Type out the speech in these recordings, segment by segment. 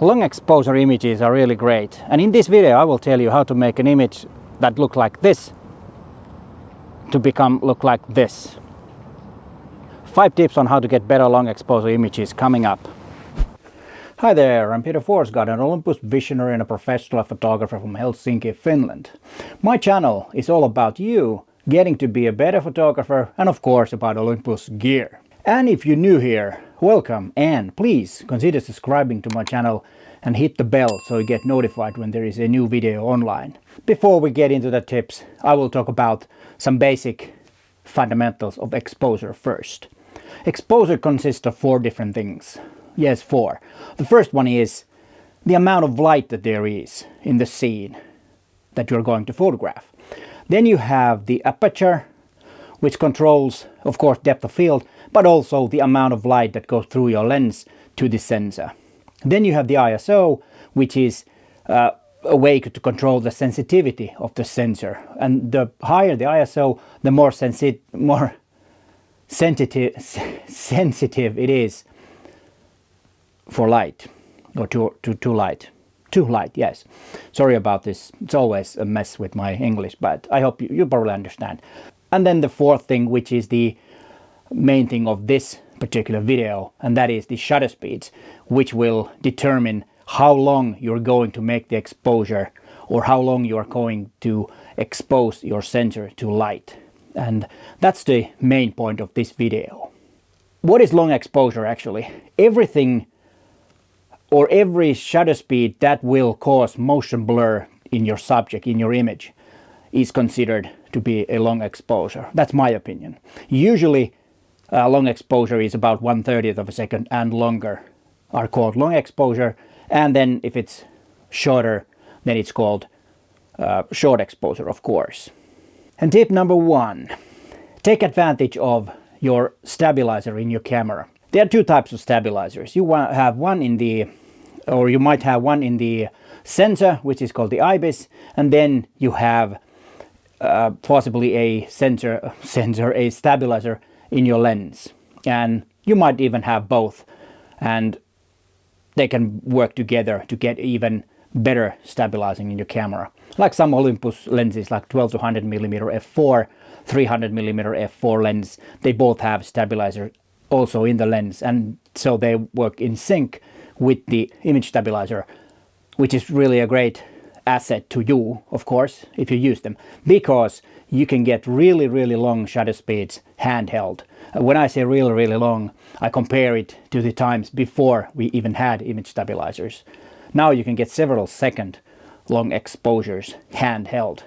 Long exposure images are really great, and in this video I will tell you how to make an image that looks like this to look like this. 5 tips on how to get better long exposure images coming up. Hi there, I'm Peter Forsgård, an Olympus visionary and a professional photographer from Helsinki, Finland. My channel is all about you getting to be a better photographer and of course about Olympus gear. And if you're new here, welcome, and please consider subscribing to my channel and hit the bell so you get notified when there is a new video online. Before we get into the tips, I will talk about some basic fundamentals of exposure first. Exposure consists of 4 different things. Yes, 4. The first one is the amount of light that there is in the scene that you're going to photograph. Then you have the aperture, which controls, of course, depth of field, but also the amount of light that goes through your lens to the sensor. Then you have the ISO, which is a way to control the sensitivity of the sensor. And the higher the ISO, the more sensitive it is for light, or to light. Too light, yes. Sorry about this. It's always a mess with my English, but I hope you probably understand. And then the 4th thing, which is the main thing of this particular video, and that is the shutter speeds, which will determine how long you're going to make the exposure or how long you are going to expose your sensor to light. And that's the main point of this video. What is long exposure actually? Everything or every shutter speed that will cause motion blur in your subject, in your image, is considered to be a long exposure. That's my opinion. Usually long exposure is about 1/30 of a second and longer are called long exposure, and then if it's shorter then it's called short exposure, of course. And tip number 1, take advantage of your stabilizer in your camera. There are 2 types of stabilizers. You have one in the, or you might have one in the sensor, which is called the IBIS, and then you have possibly a stabilizer in your lens, and you might even have both, and they can work together to get even better stabilizing in your camera. Like some Olympus lenses, like 12-100mm f4, 300mm f4 lens, they both have stabilizer also in the lens, and so they work in sync with the image stabilizer, which is really a great asset to you, of course, if you use them, because you can get really long shutter speeds handheld. When I say really long, I compare it to the times before we even had image stabilizers. Now you can get several second long exposures handheld.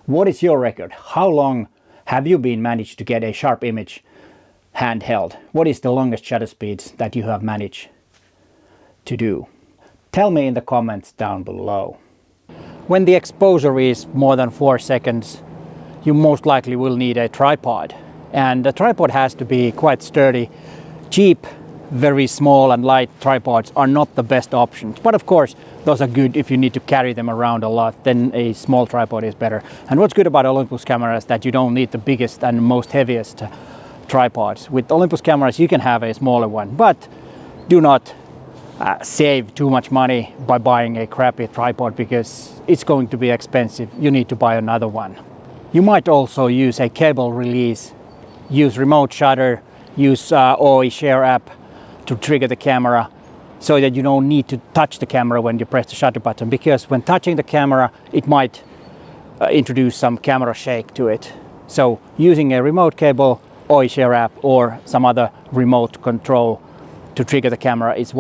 What is your record? How long have you been managed to get a sharp image handheld? What is the longest shutter speeds that you have managed to do? Tell me in the comments down below. When the exposure is more than 4 seconds, you most likely will need a tripod. And the tripod has to be quite sturdy. Cheap, very small and light tripods are not the best options. But of course, those are good if you need to carry them around a lot, then a small tripod is better. And what's good about Olympus cameras is that you don't need the biggest and most heaviest tripods. With Olympus cameras, you can have a smaller one, but do not save too much money by buying a crappy tripod, because it's going to be expensive. You need to buy another one. You might also use a cable release, use remote shutter, use OI share app to trigger the camera, so that you don't need to touch the camera when you press the shutter button, because when touching the camera it might introduce some camera shake to it. So using a remote cable, OI share app, or some other remote control to trigger the camera is a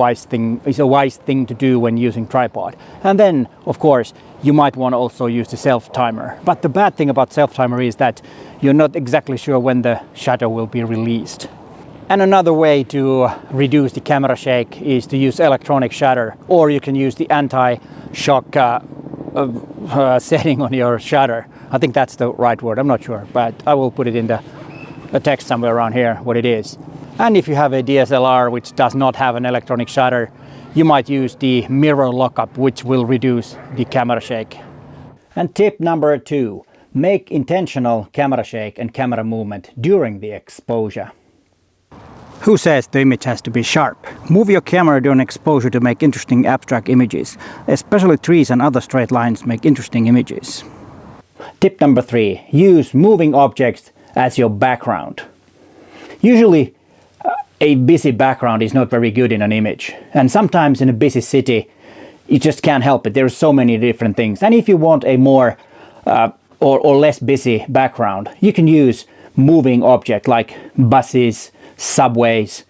wise thing to do when using tripod. And then of course you might want to also use the self timer. But the bad thing about self timer is that you're not exactly sure when the shutter will be released. And another way to reduce the camera shake is to use electronic shutter, or you can use the anti-shock setting on your shutter. I think that's the right word, I'm not sure, but I will put it in the text somewhere around here what it is. And if you have a DSLR which does not have an electronic shutter, you might use the mirror lockup, which will reduce the camera shake. And tip number 2, make intentional camera shake and camera movement during the exposure. Who says the image has to be sharp? Move your camera during exposure to make interesting abstract images. Especially trees and other straight lines make interesting images. Tip number 3. Use moving objects as your background. Usually a busy background is not very good in an image. And sometimes in a busy city you just can't help it. There are so many different things. And if you want a more or less busy background, you can use moving object like buses, subways,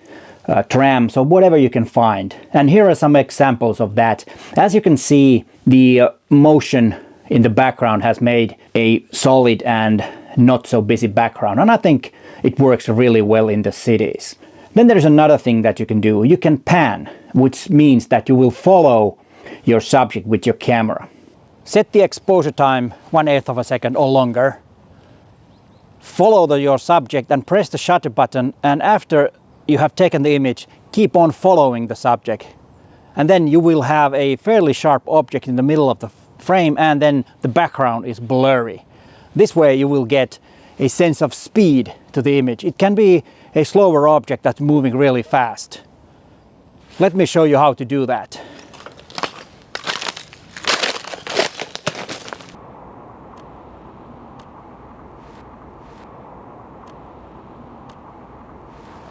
trams, or whatever you can find. And here are some examples of that. As you can see, the motion in the background has made a solid and not so busy background, and I think it works really well in the cities. Then there's another thing that you can do. You can pan, which means that you will follow your subject with your camera. Set the exposure time 1/8 of a second or longer. Follow your subject and press the shutter button, and after you have taken the image, keep on following the subject. And then you will have a fairly sharp object in the middle of the frame, and then the background is blurry. This way you will get a sense of speed to the image. It can be a slower object that's moving really fast. Let me show you how to do that.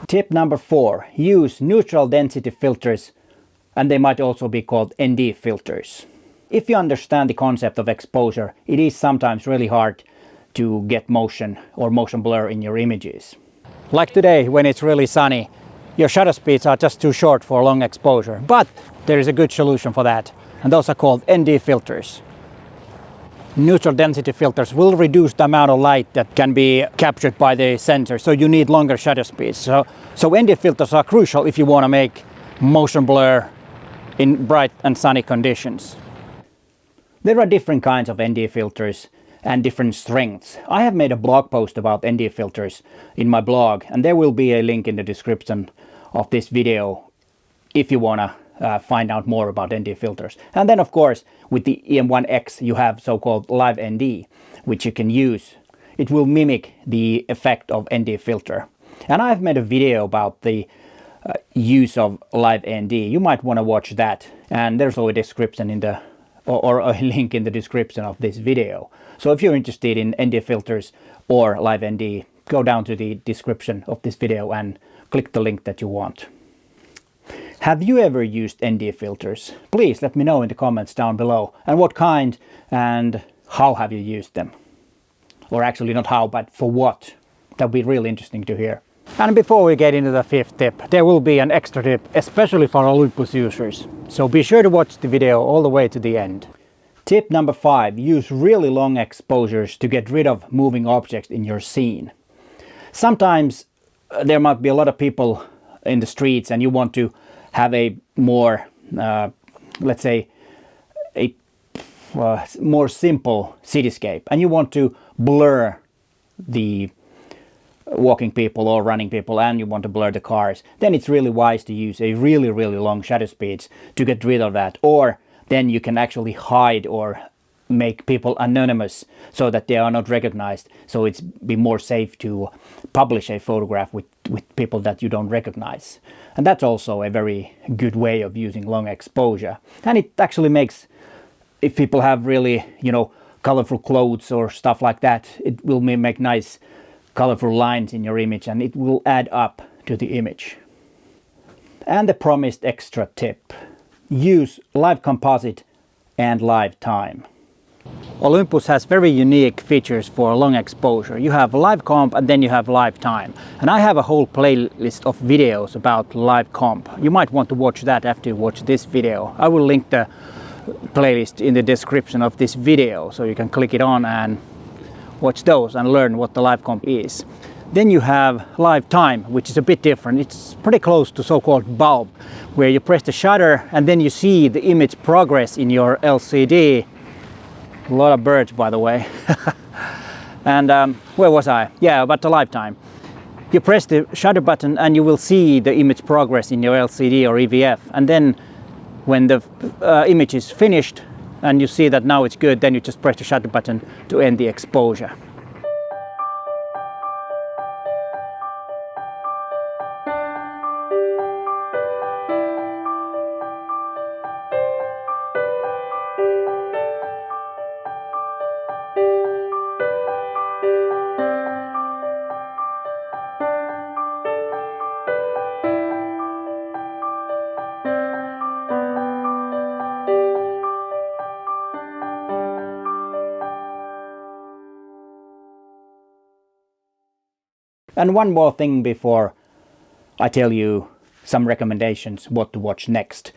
Tip number 4. Use neutral density filters, and they might also be called ND filters. If you understand the concept of exposure, it is sometimes really hard to get motion or motion blur in your images. Like today, when it's really sunny, your shutter speeds are just too short for long exposure. But there is a good solution for that, and those are called ND filters. Neutral density filters will reduce the amount of light that can be captured by the sensor, so you need longer shutter speeds. So ND filters are crucial if you want to make motion blur in bright and sunny conditions. There are different kinds of ND filters and different strengths. I have made a blog post about ND filters in my blog, and there will be a link in the description of this video if you want to find out more about ND filters. And then of course with the EM1X you have so-called live ND, which you can use. It will mimic the effect of ND filter. And I've made a video about the use of live ND. You might want to watch that, and there's also a description in the or a link in the description of this video. So if you're interested in ND filters or live ND, go down to the description of this video and click the link that you want. Have you ever used ND filters? Please let me know in the comments down below, and what kind and how have you used them? Or actually not how, but for what? That would be really interesting to hear. And before we get into the 5th tip, there will be an extra tip, especially for Olympus users. So be sure to watch the video all the way to the end. Tip number 5. Use really long exposures to get rid of moving objects in your scene. Sometimes there might be a lot of people in the streets and you want to have a more, let's say, a more simple cityscape, and you want to blur the walking people or running people, and you want to blur the cars. Then it's really wise to use a really long shutter speeds to get rid of that. Or then you can actually hide or make people anonymous so that they are not recognized, so it's be more safe to publish a photograph with people that you don't recognize. And that's also a very good way of using long exposure. And it actually makes, if people have really, you know, colorful clothes or stuff like that, it will make nice colorful lines in your image, and it will add up to the image. And the promised extra tip: use live composite and live time. Olympus has very unique features for long exposure. You have live comp and then you have live time. And I have a whole playlist of videos about live comp. You might want to watch that after you watch this video. I will link the playlist in the description of this video, so you can click it on and watch those and learn what the live comp is. Then you have live time, which is a bit different. It's pretty close to so-called bulb, where you press the shutter and then you see the image progress in your LCD. A lot of birds, by the way. And where was I? Yeah, about the live time. You press the shutter button and you will see the image progress in your LCD or EVF. And then when the image is finished and you see that now it's good, then you just press the shutter button to end the exposure. And one more thing before I tell you some recommendations what to watch next.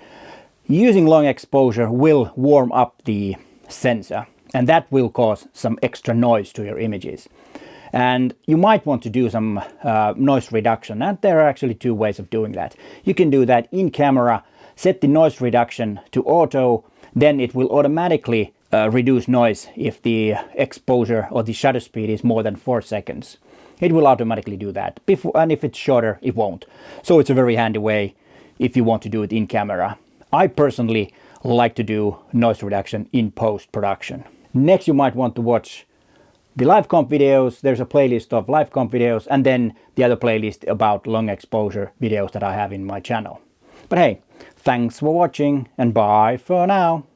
Using long exposure will warm up the sensor, and that will cause some extra noise to your images. And you might want to do some noise reduction, and there are actually two ways of doing that. You can do that in camera, set the noise reduction to auto, then it will automatically reduce noise if the exposure or the shutter speed is more than 4 seconds. It will automatically do that, and if it's shorter, it won't. So it's a very handy way if you want to do it in camera. I personally like to do noise reduction in post-production. Next, you might want to watch the live comp videos. There's a playlist of live comp videos, and then the other playlist about long exposure videos that I have in my channel. But hey, thanks for watching, and bye for now.